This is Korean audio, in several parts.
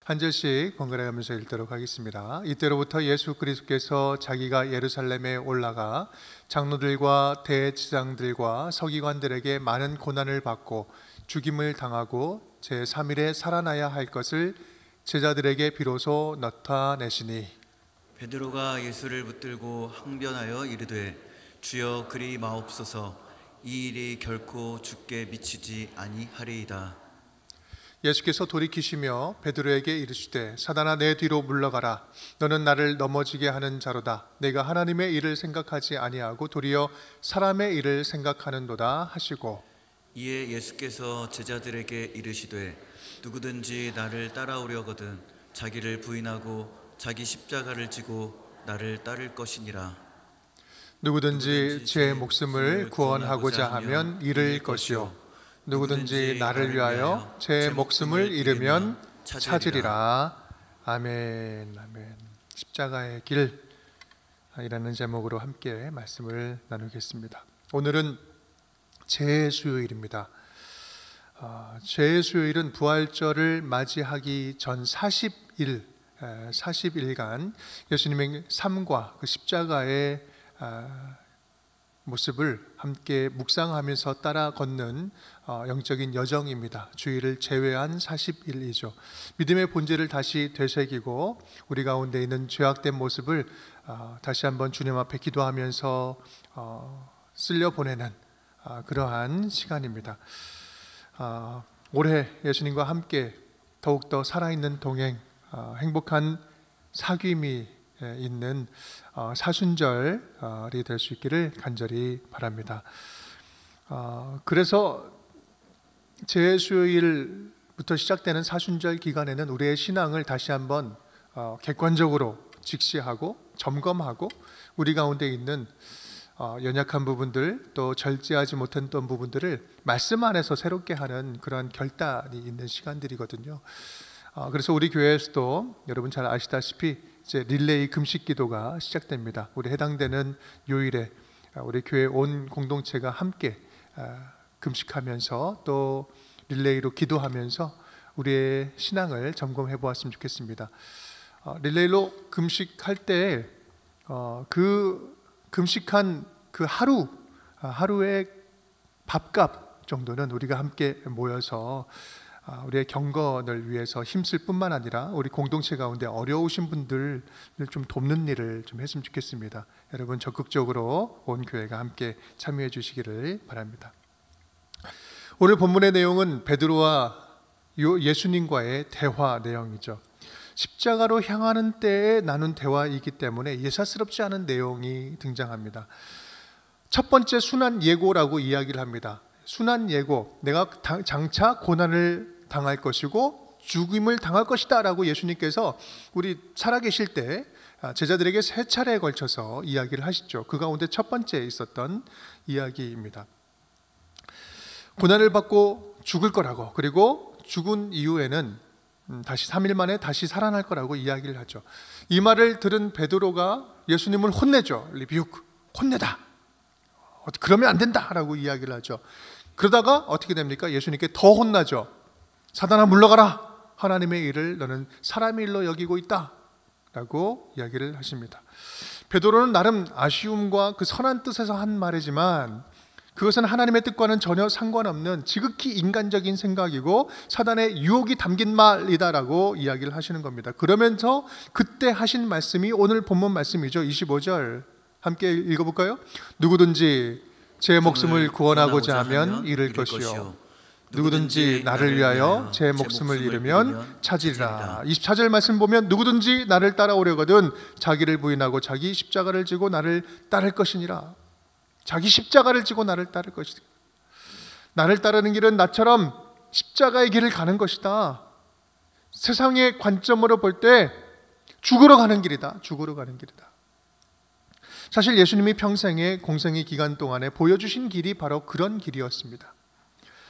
한 절씩 번갈아가면서 읽도록 하겠습니다. 이때로부터 예수 그리스도께서 자기가 예루살렘에 올라가 장로들과 대제사장들과 서기관들에게 많은 고난을 받고 죽임을 당하고 제3일에 살아나야 할 것을 제자들에게 비로소 나타내시니 베드로가 예수를 붙들고 항변하여 이르되 주여 그리 마옵소서 이 일이 결코 주께 미치지 아니하리이다. 예수께서 돌이키시며 베드로에게 이르시되 사단아 내 뒤로 물러가라. 너는 나를 넘어지게 하는 자로다. 내가 하나님의 일을 생각하지 아니하고 도리어 사람의 일을 생각하는도다 하시고 이에 예수께서 제자들에게 이르시되 누구든지 나를 따라오려거든 자기를 부인하고 자기 십자가를 지고 나를 따를 것이니라. 누구든지 제 목숨을 구원하고자 하면 잃을 것이요 누구든지 나를 위하여 제 목숨을 잃으면 찾으리라. 아멘. 아멘. 십자가의 길이라는 제목으로 함께 말씀을 나누겠습니다. 오늘은 제수요일입니다. 제수요일은 부활절을 맞이하기 전 40일간 예수님의 삶과 그 십자가의 모습을 함께 묵상하면서 따라 걷는 영적인 여정입니다. 주일을 제외한 40일이죠. 믿음의 본질을 다시 되새기고 우리 가운데 있는 죄악된 모습을 다시 한번 주님 앞에 기도하면서 쓸려 보내는 그러한 시간입니다. 올해 예수님과 함께 더욱더 살아있는 동행, 행복한 사귐이 있는 사순절이 될 수 있기를 간절히 바랍니다. 그래서 제수요일부터 시작되는 사순절 기간에는 우리의 신앙을 다시 한번 객관적으로 직시하고 점검하고 우리 가운데 있는 연약한 부분들 또 절제하지 못했던 부분들을 말씀 안에서 새롭게 하는 그런 결단이 있는 시간들이거든요. 그래서 우리 교회에서도 여러분 잘 아시다시피 이제 릴레이 금식 기도가 시작됩니다. 우리 해당되는 요일에 우리 교회 온 공동체가 함께 금식하면서 또 릴레이로 기도하면서 우리의 신앙을 점검해 보았으면 좋겠습니다. 릴레이로 금식할 때 그 금식한 그 하루의 밥값 정도는 우리가 함께 모여서 우리의 경건을 위해서 힘쓸 뿐만 아니라 우리 공동체 가운데 어려우신 분들을 좀 돕는 일을 좀 했으면 좋겠습니다. 여러분 적극적으로 온 교회가 함께 참여해 주시기를 바랍니다. 오늘 본문의 내용은 베드로와 예수님과의 대화 내용이죠. 십자가로 향하는 때에 나눈 대화이기 때문에 예사스럽지 않은 내용이 등장합니다. 첫 번째 순환 예고라고 이야기를 합니다. 순환 예고, 내가 장차 고난을 당할 것이고 죽임을 당할 것이다 라고 예수님께서 우리 살아계실 때 제자들에게 3차례에 걸쳐서 이야기를 하시죠. 그 가운데 첫 번째 있었던 이야기입니다. 고난을 받고 죽을 거라고, 그리고 죽은 이후에는 다시 3일 만에 다시 살아날 거라고 이야기를 하죠. 이 말을 들은 베드로가 예수님을 혼내죠. 리비욱, 혼내다, 그러면 안 된다 라고 이야기를 하죠. 그러다가 어떻게 됩니까? 예수님께 더 혼나죠. 사단아 물러가라, 하나님의 일을 너는 사람의 일로 여기고 있다 라고 이야기를 하십니다. 베드로는 나름 아쉬움과 그 선한 뜻에서 한 말이지만 그것은 하나님의 뜻과는 전혀 상관없는 지극히 인간적인 생각이고 사단의 유혹이 담긴 말이다라고 이야기를 하시는 겁니다. 그러면서 그때 하신 말씀이 오늘 본문 말씀이죠. 25절 함께 읽어볼까요? 누구든지 제 목숨을 구원하고자 하면 잃을 것이요 누구든지 나를 위하여 제 목숨을 잃으면 찾으리라. 24절 말씀 보면 누구든지 나를 따라오려거든 자기를 부인하고 자기 십자가를 지고 나를 따를 것이니라. 자기 십자가를 지고 나를 따를 것이다. 나를 따르는 길은 나처럼 십자가의 길을 가는 것이다. 세상의 관점으로 볼 때 죽으러 가는 길이다. 죽으러 가는 길이다. 사실 예수님이 평생의 공생의 기간 동안에 보여주신 길이 바로 그런 길이었습니다.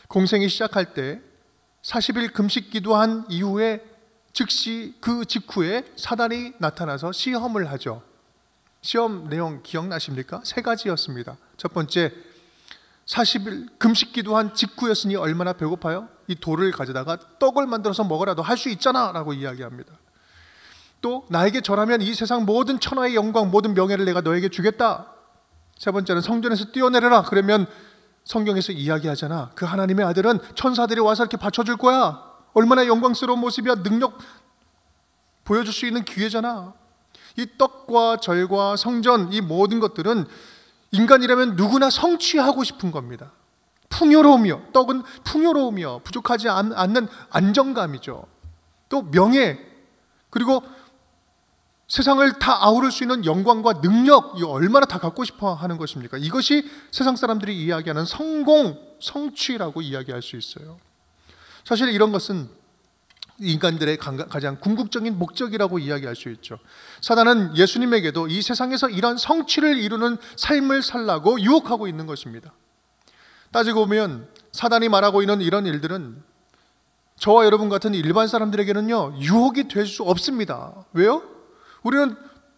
공생이 시작할 때 40일 금식 기도한 이후에 즉시 그 직후에 사단이 나타나서 시험을 하죠. 시험 내용 기억나십니까? 3가지였습니다. 첫 번째, 40일 금식 기도한 직후였으니 얼마나 배고파요? 이 돌을 가져다가 떡을 만들어서 먹으라도 할 수 있잖아 라고 이야기합니다. 또 나에게 절하면 이 세상 모든 천하의 영광 모든 명예를 내가 너에게 주겠다. 세 번째는 성전에서 뛰어내려라. 그러면 성경에서 이야기하잖아. 그 하나님의 아들은 천사들이 와서 이렇게 받쳐줄 거야. 얼마나 영광스러운 모습이야. 능력 보여줄 수 있는 기회잖아. 이 떡과 절과 성전 이 모든 것들은 인간이라면 누구나 성취하고 싶은 겁니다. 풍요로우며, 떡은 풍요로우며 부족하지 않는 안정감이죠. 또 명예, 그리고 세상을 다 아우를 수 있는 영광과 능력, 이 얼마나 다 갖고 싶어 하는 것입니까? 이것이 세상 사람들이 이야기하는 성공, 성취라고 이야기할 수 있어요. 사실 이런 것은 인간들의 가장 궁극적인 목적이라고 이야기할 수 있죠. 사단은 예수님에게도 이 세상에서 이런 성취를 이루는 삶을 살라고 유혹하고 있는 것입니다. 따지고 보면 사단이 말하고 있는 이런 일들은 저와 여러분 같은 일반 사람들에게는요 유혹이 될 수 없습니다. 왜요? 우리는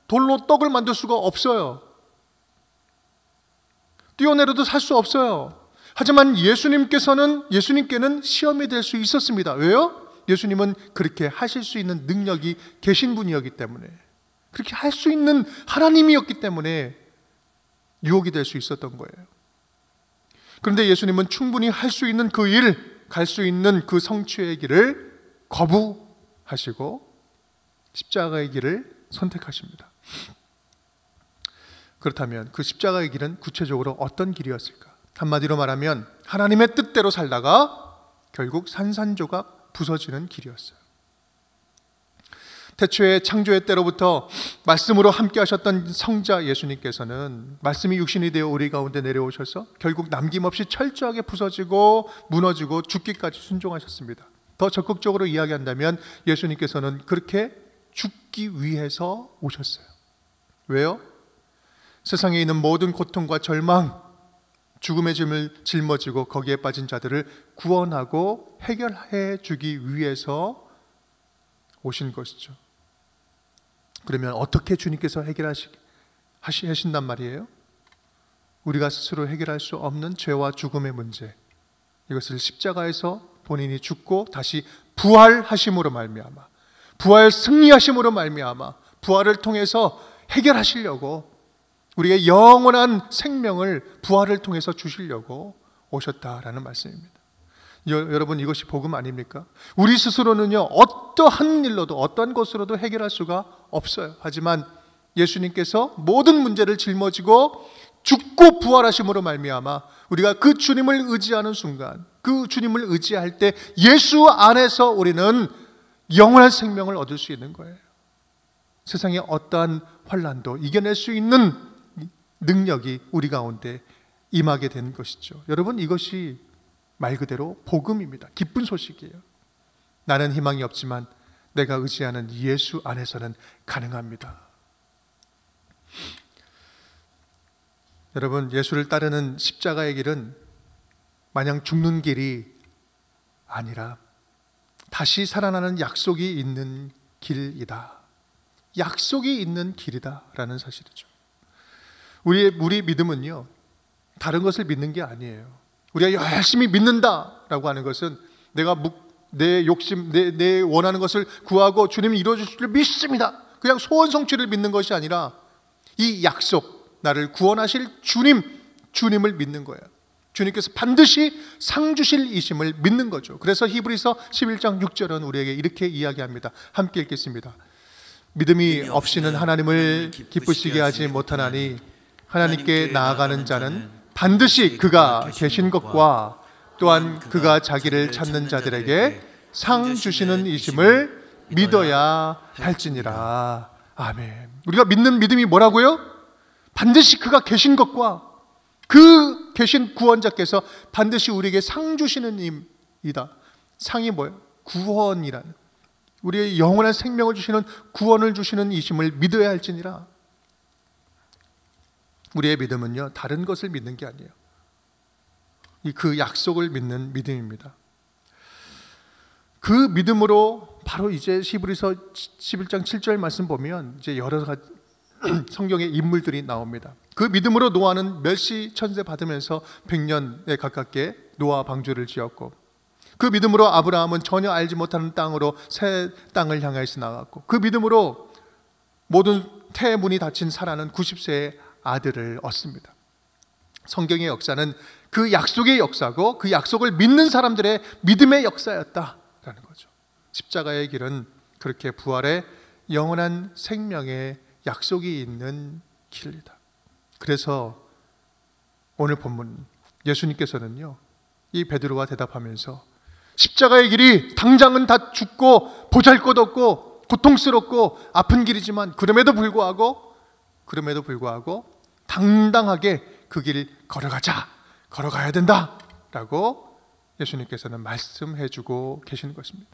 돌로 떡을 만들 수가 없어요. 뛰어내려도 살 수 없어요. 하지만 예수님께는 시험이 될 수 있었습니다. 왜요? 예수님은 그렇게 하실 수 있는 능력이 계신 분이었기 때문에, 그렇게 할 수 있는 하나님이었기 때문에 유혹이 될 수 있었던 거예요. 그런데 예수님은 충분히 할 수 있는 그 일, 갈 수 있는 그 성취의 길을 거부하시고 십자가의 길을 선택하십니다. 그렇다면 그 십자가의 길은 구체적으로 어떤 길이었을까? 한마디로 말하면 하나님의 뜻대로 살다가 결국 산산조각 부서지는 길이었어요. 태초에 창조의 때로부터 말씀으로 함께 하셨던 성자 예수님께서는 말씀이 육신이 되어 우리 가운데 내려오셔서 결국 남김없이 철저하게 부서지고 무너지고 죽기까지 순종하셨습니다. 더 적극적으로 이야기한다면 예수님께서는 그렇게 죽기 위해서 오셨어요. 왜요? 세상에 있는 모든 고통과 절망, 죽음의 짐을 짊어지고 거기에 빠진 자들을 구원하고 해결해 주기 위해서 오신 것이죠. 그러면 어떻게 주님께서 해결하신단 말이에요? 우리가 스스로 해결할 수 없는 죄와 죽음의 문제, 이것을 십자가에서 본인이 죽고 다시 부활하심으로 말미암아, 부활 승리하심으로 말미암아 부활을 통해서 해결하시려고, 우리의 영원한 생명을 부활을 통해서 주시려고 오셨다라는 말씀입니다. 여러분, 이것이 복음 아닙니까? 우리 스스로는요 어떠한 일로도 어떠한 것으로도 해결할 수가 없어요. 하지만 예수님께서 모든 문제를 짊어지고 죽고 부활하심으로 말미암아 우리가 그 주님을 의지하는 순간, 그 주님을 의지할 때 예수 안에서 우리는 영원한 생명을 얻을 수 있는 거예요. 세상의 어떠한 환난도 이겨낼 수 있는 능력이 우리 가운데 임하게 된 것이죠. 여러분, 이것이 말 그대로 복음입니다. 기쁜 소식이에요. 나는 희망이 없지만 내가 의지하는 예수 안에서는 가능합니다. 여러분, 예수를 따르는 십자가의 길은 마냥 죽는 길이 아니라 다시 살아나는 약속이 있는 길이다. 약속이 있는 길이다라는 사실이죠. 우리 믿음은요 다른 것을 믿는 게 아니에요. 우리가 열심히 믿는다라고 하는 것은 내가 내 욕심, 내 원하는 것을 구하고 주님이 이루어줄 줄 믿습니다, 그냥 소원 성취를 믿는 것이 아니라 이 약속, 나를 구원하실 주님을 믿는 거예요. 주님께서 반드시 상 주실 이심을 믿는 거죠. 그래서 히브리서 11장 6절은 우리에게 이렇게 이야기합니다. 함께 읽겠습니다. 믿음이 없이는 하나님을 기쁘시게 하지 못하나니 하나님께 나아가는 자는 반드시 그가 계신 것과 또한 그가 자기를 찾는 자들에게 상 주시는 이심을 믿어야 할지니라. 아멘. 우리가 믿는 믿음이 뭐라고요? 반드시 그가 계신 것과 그 계신 구원자께서 반드시 우리에게 상 주시는 임이다. 상이 뭐예요? 구원이라는, 우리의 영원한 생명을 주시는, 구원을 주시는 이심을 믿어야 할지니라. 우리의 믿음은요 다른 것을 믿는 게 아니에요. 그 약속을 믿는 믿음입니다. 그 믿음으로 바로 이제 히브리서 11장 7절 말씀 보면 이제 여러 가지 성경의 인물들이 나옵니다. 그 믿음으로 노아는 멸시 천세 받으면서 100년에 가깝게 노아 방주를 지었고, 그 믿음으로 아브라함은 전혀 알지 못하는 땅으로 새 땅을 향해서 나갔고, 그 믿음으로 모든 태의 문이 닫힌 사라는 90세의 아들을 얻습니다. 성경의 역사는 그 약속의 역사고 그 약속을 믿는 사람들의 믿음의 역사였다라는 거죠. 십자가의 길은 그렇게 부활의 영원한 생명의 약속이 있는 길이다. 그래서 오늘 본문 예수님께서는요, 이 베드로와 대답하면서 십자가의 길이 당장은 다 죽고 보잘것없고 고통스럽고 아픈 길이지만 그럼에도 불구하고 당당하게 그 길 걸어가야 된다라고 예수님께서는 말씀해주고 계시는 것입니다.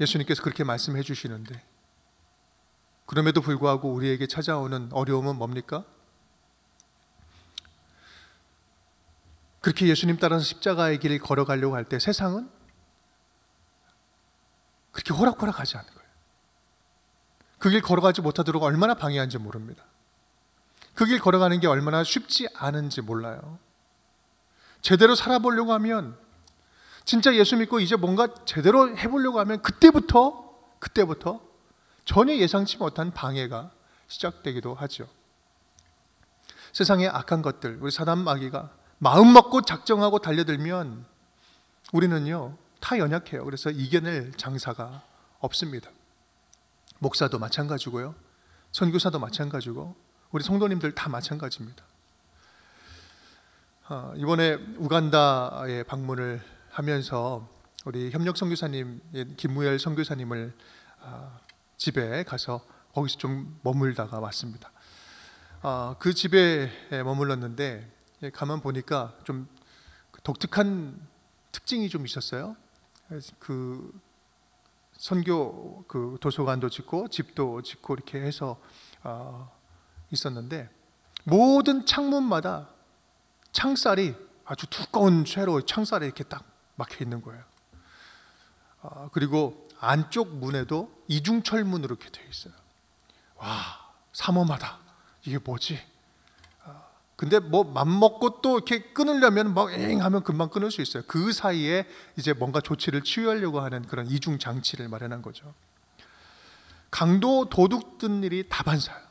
예수님께서 그렇게 말씀해 주시는데 그럼에도 불구하고 우리에게 찾아오는 어려움은 뭡니까? 그렇게 예수님 따라서 십자가의 길을 걸어가려고 할 때 세상은 그렇게 호락호락하지 않은 거예요. 그 길 걸어가지 못하도록 얼마나 방해하는지 모릅니다. 그 길 걸어가는 게 얼마나 쉽지 않은지 몰라요. 제대로 살아보려고 하면, 진짜 예수 믿고 이제 뭔가 제대로 해보려고 하면 그때부터 전혀 예상치 못한 방해가 시작되기도 하죠. 세상의 악한 것들, 우리 사단 마귀가 마음 먹고 작정하고 달려들면 우리는요 다 연약해요. 그래서 이겨낼 장사가 없습니다. 목사도 마찬가지고요, 선교사도 마찬가지고 우리 성도님들 다 마찬가지입니다. 이번에 우간다에 방문을 하면서 우리 협력 선교사님 김무열 선교사님을 집에 가서 거기서 좀 머물다가 왔습니다. 그 집에 머물렀는데 가만 보니까 좀 독특한 특징이 좀 있었어요. 그 선교 그 도서관도 짓고 집도 짓고 이렇게 해서 있었는데 모든 창문마다 창살이 아주 두꺼운 쇠로 창살이 이렇게 딱 막혀 있는 거예요. 그리고 안쪽 문에도 이중철문으로 이렇게 되어 있어요. 와, 삼엄하다. 이게 뭐지? 근데 뭐 맘먹고 또 이렇게 끊으려면 막 엥 하면 금방 끊을 수 있어요. 그 사이에 이제 뭔가 조치를 취하려고 하는 그런 이중 장치를 마련한 거죠. 강도 도둑 든 일이 다반사예요.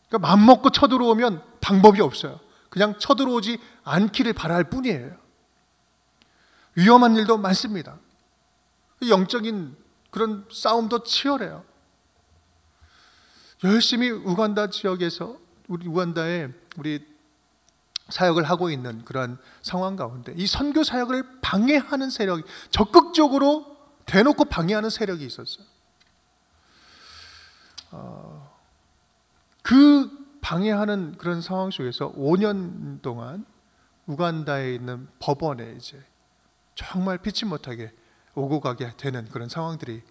그러니까 맘먹고 쳐들어오면 방법이 없어요. 그냥 쳐들어오지 않기를 바랄 뿐이에요. 위험한 일도 많습니다. 영적인 그런 싸움도 치열해요. 열심히 우간다 지역에서 우간다에 우리 사역을 하고 있는 그런 상황 가운데 이 선교 사역을 방해하는 세력이 적극적으로 대놓고 방해하는 세력이 있었어요. 그 방해하는 그런 상황 속에서 5년 동안 우간다에 있는 법원에 이제 정말 피치 못하게 오고 가게 되는 그런 상황들이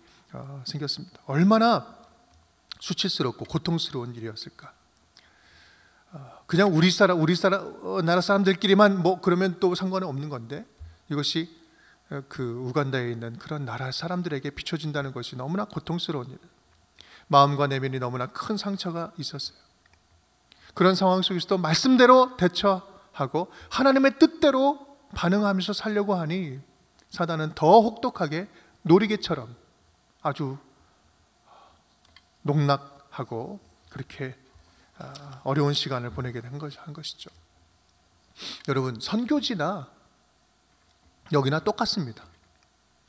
생겼습니다. 얼마나 수치스럽고 고통스러운 일이었을까. 그냥 나라 사람들끼리만 뭐 그러면 또 상관은 없는 건데 이것이 그 우간다에 있는 그런 나라 사람들에게 비춰진다는 것이 너무나 고통스러운 일. 마음과 내면이 너무나 큰 상처가 있었어요. 그런 상황 속에서도 말씀대로 대처하고 하나님의 뜻대로 반응하면서 살려고 하니 사단은 더 혹독하게 놀이개처럼 아주 농락하고 그렇게 어려운 시간을 보내게 한 것이죠. 여러분, 선교지나 여기나 똑같습니다.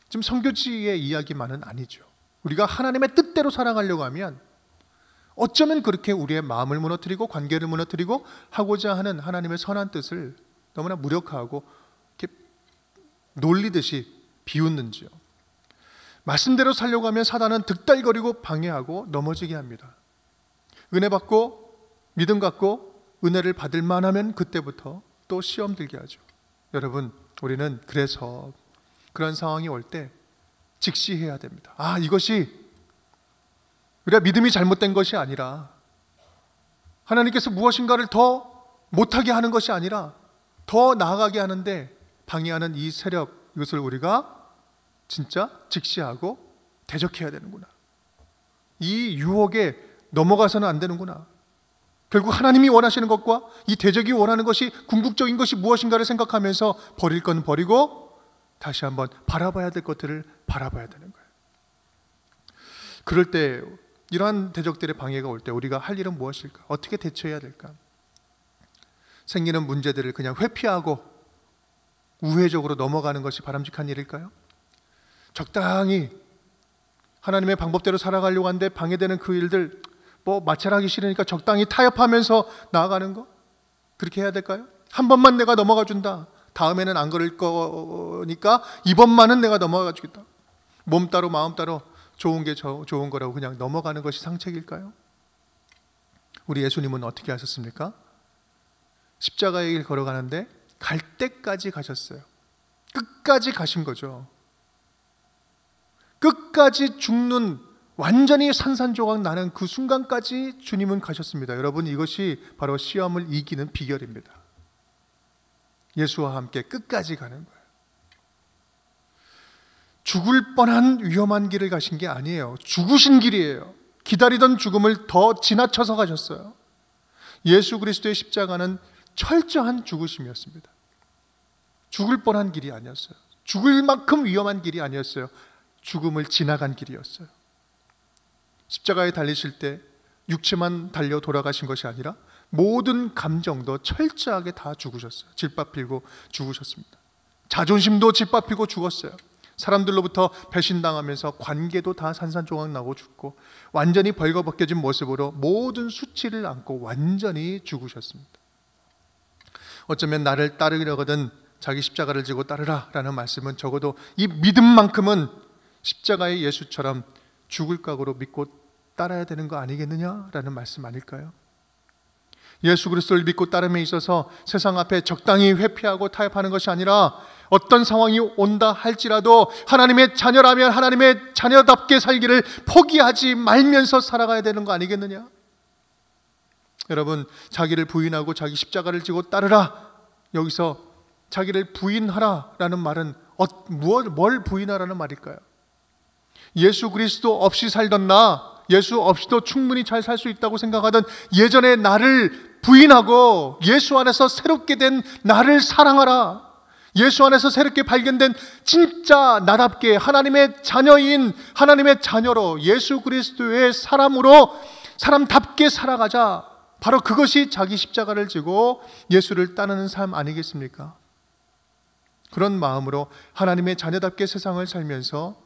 지금 선교지의 이야기만은 아니죠. 우리가 하나님의 뜻대로 살아가려고 하면 어쩌면 그렇게 우리의 마음을 무너뜨리고 관계를 무너뜨리고 하고자 하는 하나님의 선한 뜻을 너무나 무력화하고 이렇게 놀리듯이 비웃는지요. 말씀대로 살려고 하면 사단은 득달거리고 방해하고 넘어지게 합니다. 은혜 받고 믿음 갖고 은혜를 받을 만하면 그때부터 또 시험 들게 하죠. 여러분, 우리는 그래서 그런 상황이 올 때 직시해야 됩니다. 이것이 우리가 믿음이 잘못된 것이 아니라 하나님께서 무엇인가를 더 못하게 하는 것이 아니라 더 나아가게 하는데 방해하는 이 세력, 이것을 우리가 진짜 직시하고 대적해야 되는구나. 이 유혹에 넘어가서는 안 되는구나. 결국 하나님이 원하시는 것과 이 대적이 원하는 것이 궁극적인 것이 무엇인가를 생각하면서 버릴 건 버리고 다시 한번 바라봐야 될 것들을 바라봐야 되는 거예요. 그럴 때 이러한 대적들의 방해가 올 때 우리가 할 일은 무엇일까? 어떻게 대처해야 될까? 생기는 문제들을 그냥 회피하고 우회적으로 넘어가는 것이 바람직한 일일까요? 적당히 하나님의 방법대로 살아가려고 하는데 방해되는 그 일들, 마찰하기 싫으니까 적당히 타협하면서 나아가는 거? 그렇게 해야 될까요? 한 번만 내가 넘어가 준다. 다음에는 안 그럴 거니까 이번만은 내가 넘어가 주겠다. 몸 따로 마음 따로 좋은 게 좋은 거라고 그냥 넘어가는 것이 상책일까요? 우리 예수님은 어떻게 하셨습니까? 십자가의 길 걸어가는데 갈 때까지 가셨어요. 끝까지 가신 거죠. 끝까지 죽는, 완전히 산산조각 나는 그 순간까지 주님은 가셨습니다. 여러분, 이것이 바로 시험을 이기는 비결입니다. 예수와 함께 끝까지 가는 거예요. 죽을 뻔한 위험한 길을 가신 게 아니에요. 죽으신 길이에요. 기다리던 죽음을 더 지나쳐서 가셨어요. 예수 그리스도의 십자가는 철저한 죽으심이었습니다. 죽을 뻔한 길이 아니었어요. 죽을 만큼 위험한 길이 아니었어요. 죽음을 지나간 길이었어요. 십자가에 달리실 때 육체만 달려 돌아가신 것이 아니라 모든 감정도 철저하게 다 죽으셨어요. 짓밟히고 죽으셨습니다. 자존심도 짓밟히고 죽었어요. 사람들로부터 배신당하면서 관계도 다 산산조각 나고 죽고 완전히 벌거벗겨진 모습으로 모든 수치를 안고 완전히 죽으셨습니다. 어쩌면 나를 따르려거든 자기 십자가를 지고 따르라 라는 말씀은 적어도 이 믿음만큼은 십자가의 예수처럼 죽을 각오로 믿고 따라야 되는 거 아니겠느냐라는 말씀 아닐까요? 예수 그리스도를 믿고 따름에 있어서 세상 앞에 적당히 회피하고 타협하는 것이 아니라 어떤 상황이 온다 할지라도 하나님의 자녀라면 하나님의 자녀답게 살기를 포기하지 말면서 살아가야 되는 거 아니겠느냐? 여러분, 자기를 부인하고 자기 십자가를 지고 따르라. 여기서 자기를 부인하라 라는 말은 뭘 부인하라는 말일까요? 예수 그리스도 없이 살던 나, 예수 없이도 충분히 잘 살 수 있다고 생각하던 예전의 나를 부인하고 예수 안에서 새롭게 된 나를 사랑하라. 예수 안에서 새롭게 발견된 진짜 나답게 하나님의 자녀인 하나님의 자녀로 예수 그리스도의 사람으로 사람답게 살아가자. 바로 그것이 자기 십자가를 지고 예수를 따르는 삶 아니겠습니까? 그런 마음으로 하나님의 자녀답게 세상을 살면서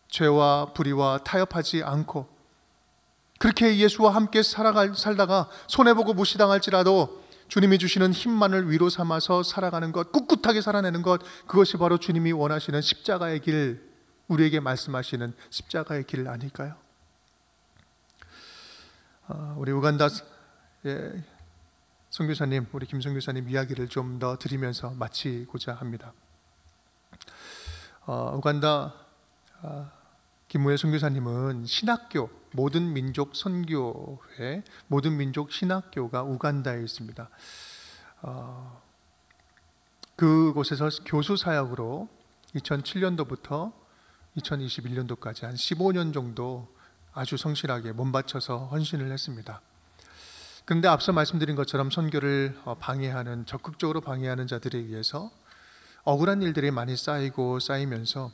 죄와 불의와 타협하지 않고 그렇게 예수와 함께 살다가 손해보고 무시당할지라도 주님이 주시는 힘만을 위로 삼아서 살아가는 것, 꿋꿋하게 살아내는 것, 그것이 바로 주님이 원하시는 십자가의 길, 우리에게 말씀하시는 십자가의 길 아닐까요? 우리 우간다 선교사님, 우리 김 선교사님 이야기를 좀 더 드리면서 마치고자 합니다. 우간다 김무혜 선교사님은 신학교, 모든 민족 선교회, 모든 민족 신학교가 우간다에 있습니다. 그곳에서 교수 사역으로 2007년도부터 2021년도까지 한 15년 정도 아주 성실하게 몸바쳐서 헌신을 했습니다. 그런데 앞서 말씀드린 것처럼 선교를 적극적으로 방해하는 자들에 의해서 억울한 일들이 많이 쌓이면서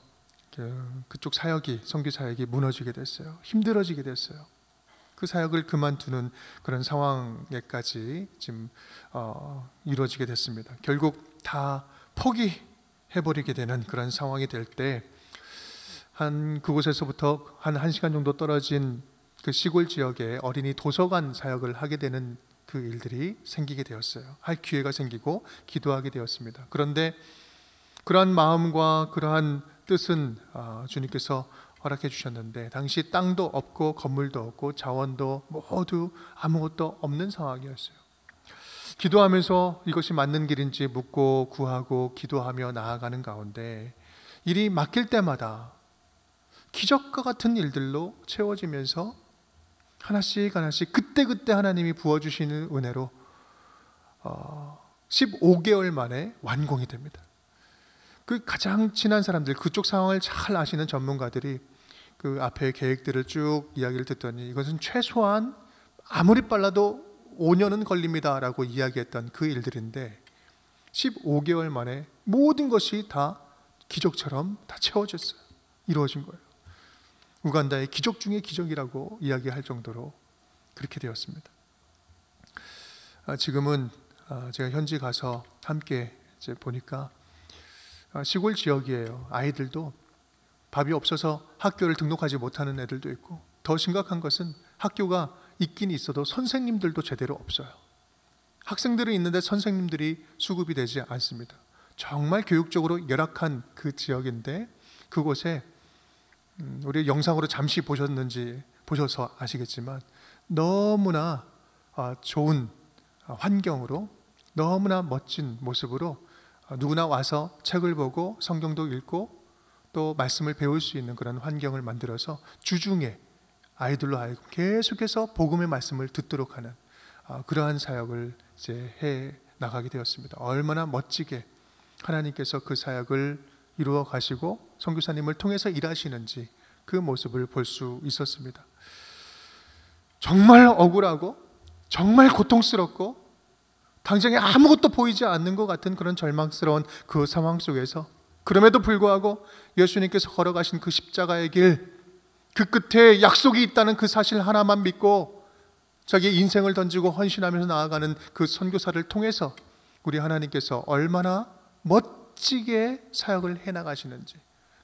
그쪽 사역이, 선교 사역이 무너지게 됐어요. 힘들어지게 됐어요. 그 사역을 그만두는 그런 상황에까지 지금 이루어지게 됐습니다. 결국 다 포기해버리게 되는 그런 상황이 될 때 그곳에서부터 한 1시간 정도 떨어진 그 시골 지역에 어린이 도서관 사역을 하게 되는 그 일들이 생기게 되었어요. 할 기회가 생기고 기도하게 되었습니다. 그런데 그러한 마음과 그러한 뜻은 주님께서 허락해 주셨는데 당시 땅도 없고 건물도 없고 자원도 모두 아무것도 없는 상황이었어요. 기도하면서 이것이 맞는 길인지 묻고 구하고 기도하며 나아가는 가운데 일이 맡길 때마다 기적과 같은 일들로 채워지면서 하나씩 그때 하나님이 부어주시는 은혜로 15개월 만에 완공이 됩니다. 그 가장 친한 사람들, 그쪽 상황을 잘 아시는 전문가들이 그 앞에 계획들을 쭉 이야기를 듣더니 이것은 최소한 아무리 빨라도 5년은 걸립니다라고 이야기했던 그 일들인데 15개월 만에 모든 것이 다 기적처럼 다 채워졌어요. 이루어진 거예요. 우간다의 기적 중의 기적이라고 이야기할 정도로 그렇게 되었습니다. 지금은 제가 현지 가서 함께 이제 보니까 시골 지역이에요. 아이들도 밥이 없어서 학교를 등록하지 못하는 애들도 있고, 더 심각한 것은 학교가 있긴 있어도 선생님들도 제대로 없어요. 학생들은 있는데 선생님들이 수급이 되지 않습니다. 정말 교육적으로 열악한 그 지역인데, 그곳에 우리 영상으로 잠시 보셔서 아시겠지만 너무나 좋은 환경으로, 너무나 멋진 모습으로 누구나 와서 책을 보고 성경도 읽고 또 말씀을 배울 수 있는 그런 환경을 만들어서 주중에 아이들로 하여금 계속해서 복음의 말씀을 듣도록 하는 그러한 사역을 이제 해 나가게 되었습니다. 얼마나 멋지게 하나님께서 그 사역을 이루어 가시고 선교사님을 통해서 일하시는지 그 모습을 볼 수 있었습니다. 정말 억울하고 정말 고통스럽고 당장에 아무것도 보이지 않는 것 같은 그런 절망스러운 그 상황 속에서, 그럼에도 불구하고 예수님께서 걸어가신 그 십자가의 길, 그 끝에 약속이 있다는 그 사실 하나만 믿고 자기의 인생을 던지고 헌신하면서 나아가는 그 선교사를 통해서 우리 하나님께서 얼마나 멋지게 사역을 해나가시는지,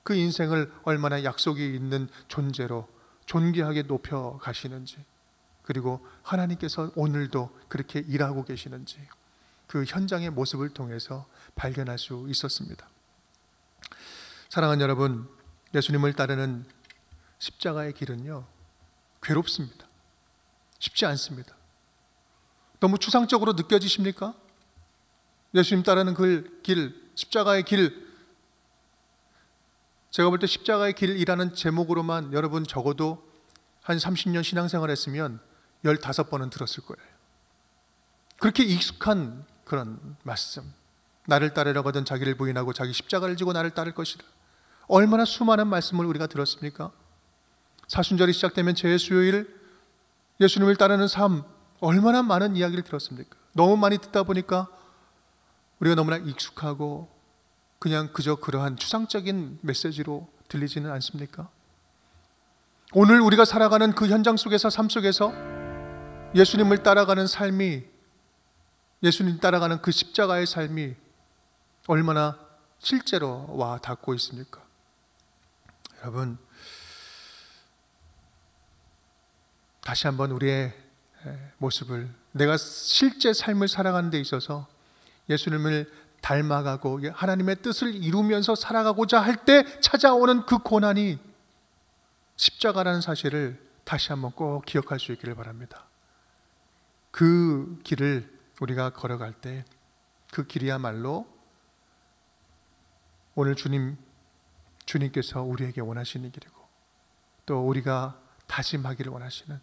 그 인생을 얼마나 약속이 있는 존재로 존귀하게 높여 가시는지, 그리고 하나님께서 오늘도 그렇게 일하고 계시는지 그 현장의 모습을 통해서 발견할 수 있었습니다. 사랑하는 여러분, 예수님을 따르는 십자가의 길은요, 괴롭습니다. 쉽지 않습니다. 너무 추상적으로 느껴지십니까? 예수님 따르는 그 길, 십자가의 길, 제가 볼 때 십자가의 길이라는 제목으로만 여러분 적어도 한 30년 신앙생활 했으면 15번은 들었을 거예요. 그렇게 익숙한 그런 말씀, 나를 따르려거든 자기를 부인하고 자기 십자가를 지고 나를 따를 것이다. 얼마나 수많은 말씀을 우리가 들었습니까? 사순절이 시작되면 제수요일, 예수님을 따르는 삶, 얼마나 많은 이야기를 들었습니까? 너무 많이 듣다 보니까 우리가 너무나 익숙하고 그냥 그저 그러한 추상적인 메시지로 들리지는 않습니까? 오늘 우리가 살아가는 그 현장 속에서, 삶 속에서 예수님을 따라가는 삶이, 예수님 따라가는 그 십자가의 삶이 얼마나 실제로 와 닿고 있습니까? 여러분, 다시 한번 우리의 모습을, 내가 실제 삶을 살아가는 데 있어서 예수님을 닮아가고 하나님의 뜻을 이루면서 살아가고자 할 때 찾아오는 그 고난이 십자가라는 사실을 다시 한번 꼭 기억할 수 있기를 바랍니다. 그 길을 우리가 걸어갈 때 그 길이야말로 오늘 주님께서 우리에게 원하시는 길이고, 또 우리가 다짐하기를 원하시는,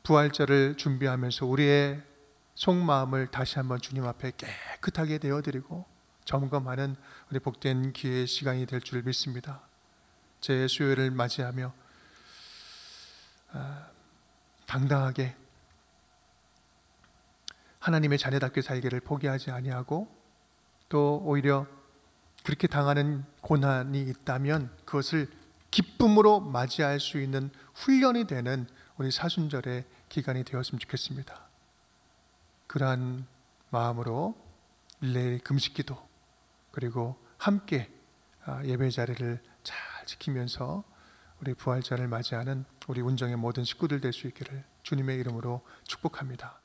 부활절을 준비하면서 우리의 속마음을 다시 한번 주님 앞에 깨끗하게 되어드리고 점검하는 우리 복된 기회의 시간이 될 줄 믿습니다. 제 수요일을 맞이하며 당당하게 하나님의 자녀답게 살기를 포기하지 아니하고, 또 오히려 그렇게 당하는 고난이 있다면 그것을 기쁨으로 맞이할 수 있는 훈련이 되는 우리 사순절의 기간이 되었으면 좋겠습니다. 그러한 마음으로 릴레이 금식기도, 그리고 함께 예배 자리를 잘 지키면서 우리 부활절을 맞이하는 우리 운정의 모든 식구들 될 수 있기를 주님의 이름으로 축복합니다.